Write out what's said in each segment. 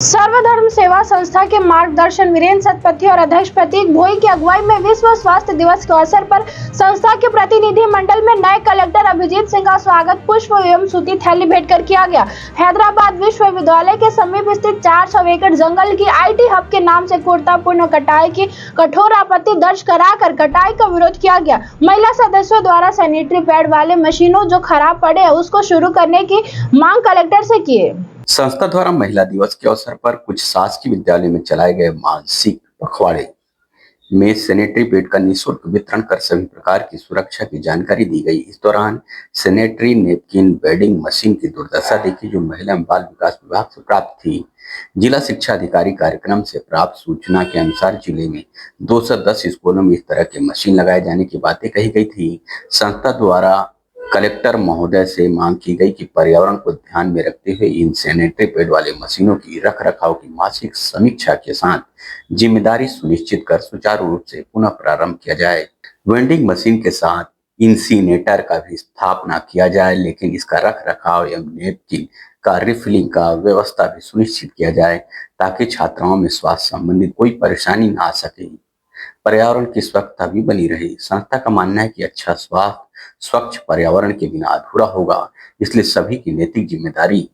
सर्वधर्म सेवा संस्था के मार्गदर्शन वीरेंद्र सतपथी और अध्यक्ष प्रतीक भोई की अगुवाई में विश्व स्वास्थ्य दिवस के अवसर पर संस्था के प्रतिनिधि मंडल में नए कलेक्टर अभिजीत सिंह का स्वागत पुष्प एवं सूती थैली भेंट कर किया गया। हैदराबाद विश्वविद्यालय के समीप स्थित 400 एकड़ जंगल की IT हब के नाम से क्रूरतापूर्ण कटाई की कठोर आपत्ति दर्ज कराकर कटाई का विरोध किया गया। महिला सदस्यों द्वारा सैनिटरी पैड वाले मशीनों जो खराब पड़े उसको शुरू करने की मांग कलेक्टर से किए। संस्था द्वारा महिला दिवस के अवसर पर कुछ शासकीय विद्यालय में चलाए गए मानसिक पखवाड़े में सैनिटरी पैड का निःशुल्क वितरण कर सभी प्रकार की सुरक्षा की जानकारी दी गई। इस दौरान सैनिटरी नैपकिन वेंडिंग मशीन की दुर्दशा देखी जो महिला एवं बाल विकास विभाग से प्राप्त थी। जिला शिक्षा अधिकारी कार्यक्रम से प्राप्त सूचना के अनुसार जिले में 210 स्कूलों में इस तरह की मशीन लगाए जाने की बातें कही गई थी। संस्था द्वारा कलेक्टर महोदय से मांग की गई कि पर्यावरण को ध्यान में रखते हुए इन सैनिटरी पैड वाले मशीनों की रख रखाव की मासिक समीक्षा के साथ जिम्मेदारी सुनिश्चित कर सुचारू रूप से पुनः प्रारंभ किया जाए। वेंडिंग मशीन के साथ इंसीनेटर का भी स्थापना किया जाए, लेकिन इसका रख रखाव एवं नैपकिन का रिफिलिंग का व्यवस्था भी सुनिश्चित किया जाए ताकि छात्राओं में स्वास्थ्य संबंधित कोई परेशानी न आ सके, पर्यावरण की स्वच्छता भी बनी रही। संस्था का मानना है कि अच्छा स्वास्थ्य स्वच्छ पर्यावरण के बिना अधूरा होगा, इसलिए सभी की नैतिक जिम्मेदारी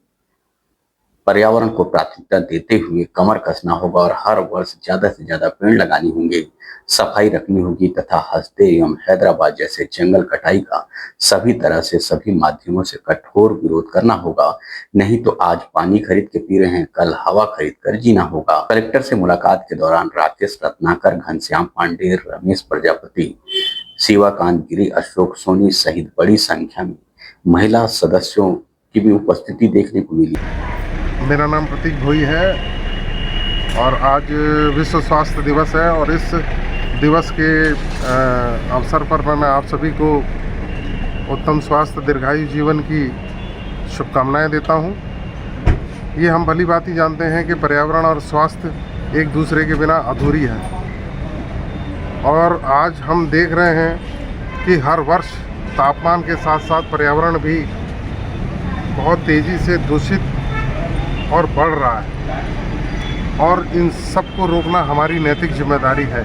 पर्यावरण को प्राथमिकता देते हुए कमर कसना होगा और हर वर्ष ज्यादा से ज्यादा पेड़ लगाने होंगे, सफाई रखनी होगी तथा हंसते एवं हैदराबाद जैसे जंगल कटाई का सभी तरह से सभी माध्यमों से कठोर विरोध करना होगा। नहीं तो आज पानी खरीद के पी रहे हैं, कल हवा खरीद कर जीना होगा। कलेक्टर से मुलाकात के दौरान राकेश रत्नाकर, घनश्याम पांडे, रमेश प्रजापति, शिवाकांत गिरी, अशोक सोनी सहित बड़ी संख्या में महिला सदस्यों की भी उपस्थिति देखने को मिली। मेरा नाम प्रतीक भोई है और आज विश्व स्वास्थ्य दिवस है और इस दिवस के अवसर पर मैं आप सभी को उत्तम स्वास्थ्य दीर्घायु जीवन की शुभकामनाएं देता हूं। ये हम भली भांति जानते हैं कि पर्यावरण और स्वास्थ्य एक दूसरे के बिना अधूरी है और आज हम देख रहे हैं कि हर वर्ष तापमान के साथ साथ पर्यावरण भी बहुत तेज़ी से दूषित और बढ़ रहा है और इन सब को रोकना हमारी नैतिक जिम्मेदारी है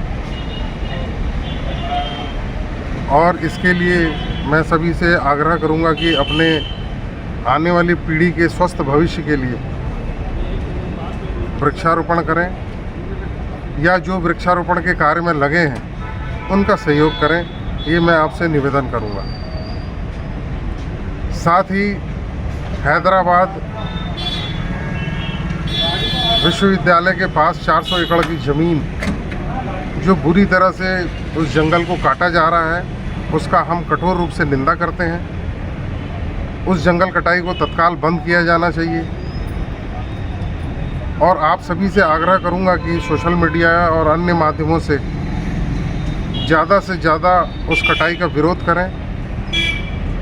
और इसके लिए मैं सभी से आग्रह करूंगा कि अपने आने वाली पीढ़ी के स्वस्थ भविष्य के लिए वृक्षारोपण करें या जो वृक्षारोपण के कार्य में लगे हैं उनका सहयोग करें, ये मैं आपसे निवेदन करूंगा। साथ ही हैदराबाद विश्वविद्यालय के पास 400 एकड़ की ज़मीन जो बुरी तरह से उस जंगल को काटा जा रहा है उसका हम कठोर रूप से निंदा करते हैं। उस जंगल कटाई को तत्काल बंद किया जाना चाहिए और आप सभी से आग्रह करूंगा कि सोशल मीडिया और अन्य माध्यमों से ज़्यादा उस कटाई का विरोध करें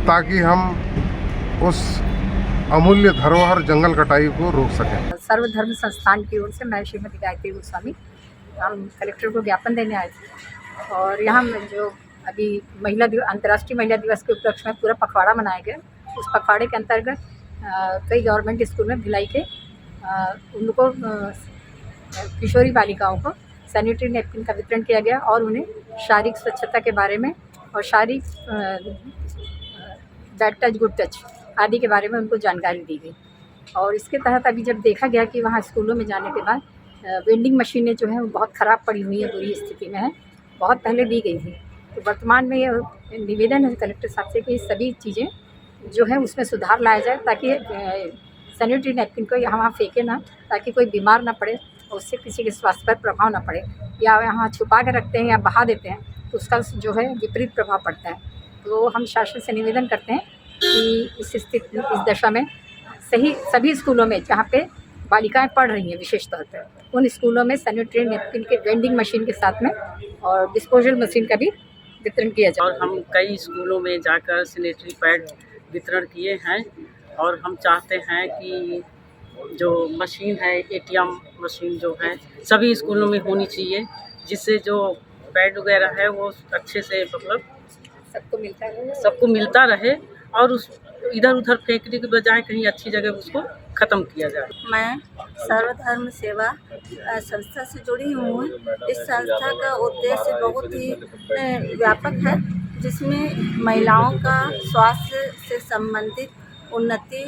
ताकि हम उस अमूल्य धरोहर जंगल कटाई को रोक सकें। सर्वधर्म संस्थान की ओर से मैं श्रीमती गायत्री गोस्वामी, हम कलेक्टर को ज्ञापन देने आए थे और यहाँ जो अभी अंतर्राष्ट्रीय महिला दिवस के उपलक्ष्य में पूरा पखवाड़ा मनाया गया। उस पखवाड़े के अंतर्गत कई गवर्नमेंट स्कूल में भिलाई के उनको किशोरी बालिकाओं को सैनिटरी नैपकिन का वितरण किया गया और उन्हें शारीरिक स्वच्छता के बारे में और शारीरिक बैड टच गुड टच आदि के बारे में उनको जानकारी दी गई। और इसके तहत अभी जब देखा गया कि वहाँ स्कूलों में जाने के बाद वेंडिंग मशीनें जो हैं वो बहुत ख़राब पड़ी हुई हैं, बुरी स्थिति में है, बहुत पहले दी गई थी। तो वर्तमान में ये निवेदन है कलेक्टर साहब से कि सभी चीज़ें जो है उसमें सुधार लाया जाए ताकि सैनिटरी नैपकिन को यहाँ फेंके ना, ताकि कोई बीमार ना पड़े और उससे किसी के स्वास्थ्य पर प्रभाव ना पड़े, या यहाँ छुपा के रखते हैं या बहा देते हैं तो उसका जो है विपरीत प्रभाव पड़ता है। तो हम शासन से निवेदन करते हैं कि इस दशा में सभी स्कूलों में जहाँ पे बालिकाएं पढ़ रही हैं विशेष तौर पर उन स्कूलों में सैनिटरी नैपकिन के वेंडिंग मशीन के साथ में और डिस्पोजल मशीन का भी वितरण किया जाए। और हम कई स्कूलों में जाकर सैनिटरी पैड वितरण किए हैं और हम चाहते हैं कि जो मशीन है ATM मशीन जो है सभी स्कूलों में होनी चाहिए, जिससे जो पैड वगैरह है वो अच्छे से मतलब सबको मिलता रहे और उस इधर उधर फेंकने के बजाय कहीं अच्छी जगह उसको ख़त्म किया जाए। मैं सर्वधर्म सेवा संस्था से जुड़ी हूँ। इस संस्था का उद्देश्य बहुत ही व्यापक है, जिसमें महिलाओं का स्वास्थ्य से संबंधित उन्नति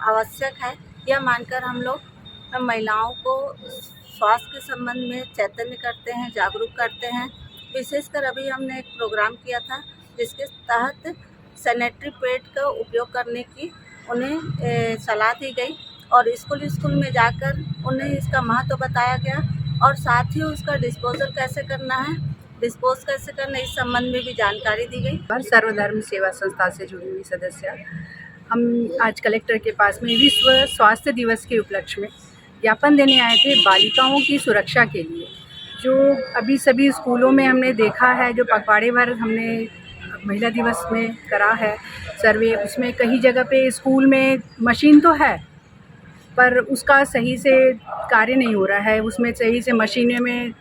आवश्यक है। यह मानकर हम लोग महिलाओं को स्वास्थ्य के संबंध में चैतन्य करते हैं, जागरूक करते हैं। विशेषकर अभी हमने एक प्रोग्राम किया था जिसके तहत सैनिटरी पैड का उपयोग करने की उन्हें सलाह दी गई और स्कूल में जाकर उन्हें इसका महत्व बताया गया और साथ ही उसका डिस्पोजल कैसे करना है, डिस्पोज कैसे करना है, इस संबंध में भी जानकारी दी गई। और सर्वधर्म सेवा संस्था से जुड़ी हुई सदस्य हम आज कलेक्टर के पास में विश्व स्वास्थ्य दिवस के उपलक्ष्य में ज्ञापन देने आए थे बालिकाओं की सुरक्षा के लिए। जो अभी सभी स्कूलों में हमने देखा है, जो पखवाड़े भर हमने महिला दिवस में करा है सर्वे, उसमें कई जगह पे स्कूल में मशीन तो है पर उसका सही से कार्य नहीं हो रहा है। उसमें सही से मशीनों में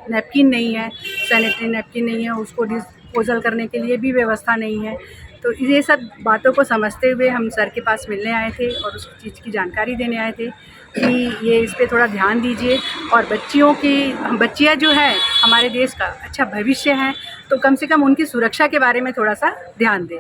नैपकिन नहीं है, सैनिटरी नैपकिन नहीं है, उसको डिस्पोजल करने के लिए भी व्यवस्था नहीं है। तो ये सब बातों को समझते हुए हम सर के पास मिलने आए थे और उस चीज़ की जानकारी देने आए थे कि ये इस पे थोड़ा ध्यान दीजिए और बच्चियाँ जो है हमारे देश का अच्छा भविष्य है, तो कम से कम उनकी सुरक्षा के बारे में थोड़ा सा ध्यान दें।